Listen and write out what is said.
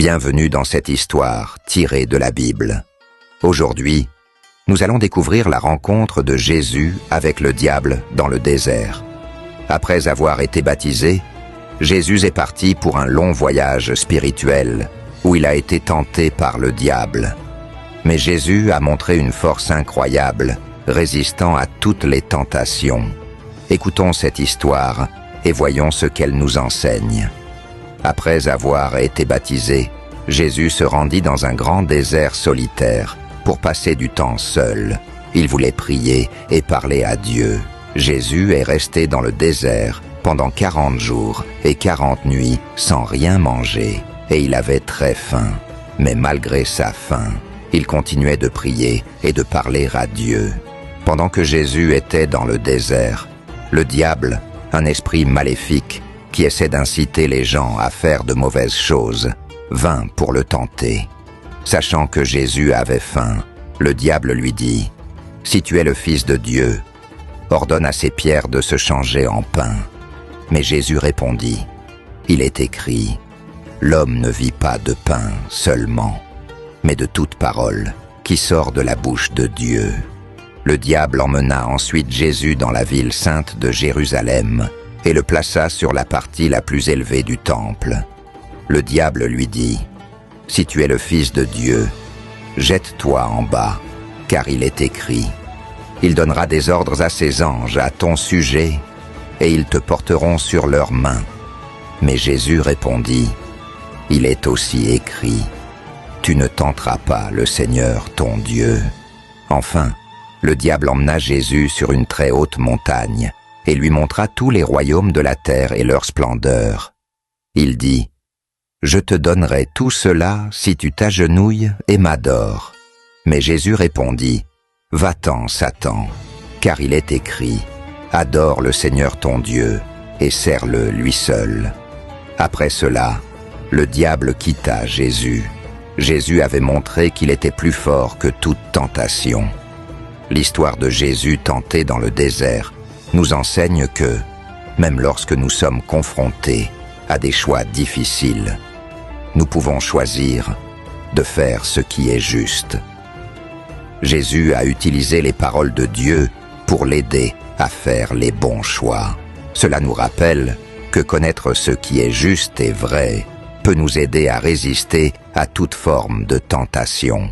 Bienvenue dans cette histoire tirée de la Bible. Aujourd'hui, nous allons découvrir la rencontre de Jésus avec le diable dans le désert. Après avoir été baptisé, Jésus est parti pour un long voyage spirituel où il a été tenté par le diable. Mais Jésus a montré une force incroyable, résistant à toutes les tentations. Écoutons cette histoire et voyons ce qu'elle nous enseigne. Après avoir été baptisé, Jésus se rendit dans un grand désert solitaire pour passer du temps seul. Il voulait prier et parler à Dieu. Jésus est resté dans le désert pendant 40 jours et 40 nuits sans rien manger, et il avait très faim. Mais malgré sa faim, il continuait de prier et de parler à Dieu. Pendant que Jésus était dans le désert, le diable, un esprit maléfique qui essaie d'inciter les gens à faire de mauvaises choses, vint pour le tenter. Sachant que Jésus avait faim, le diable lui dit : « Si tu es le Fils de Dieu, ordonne à ces pierres de se changer en pain. » Mais Jésus répondit : « Il est écrit, l'homme ne vit pas de pain seulement, mais de toute parole qui sort de la bouche de Dieu. » Le diable emmena ensuite Jésus dans la ville sainte de Jérusalem et le plaça sur la partie la plus élevée du temple. Le diable lui dit : « Si tu es le Fils de Dieu, jette-toi en bas, car il est écrit : il donnera des ordres à ses anges à ton sujet, et ils te porteront sur leurs mains. » Mais Jésus répondit : « Il est aussi écrit : tu ne tenteras pas le Seigneur ton Dieu. » Enfin, le diable emmena Jésus sur une très haute montagne et lui montra tous les royaumes de la terre et leur splendeur. Il dit : « Je te donnerai tout cela si tu t'agenouilles et m'adores. » Mais Jésus répondit : « Va-t'en, Satan, car il est écrit : adore le Seigneur ton Dieu et sers-le lui seul. » Après cela, le diable quitta Jésus. Jésus avait montré qu'il était plus fort que toute tentation. L'histoire de Jésus tenté dans le désert nous enseigne que, même lorsque nous sommes confrontés à des choix difficiles, nous pouvons choisir de faire ce qui est juste. Jésus a utilisé les paroles de Dieu pour l'aider à faire les bons choix. Cela nous rappelle que connaître ce qui est juste et vrai peut nous aider à résister à toute forme de tentation.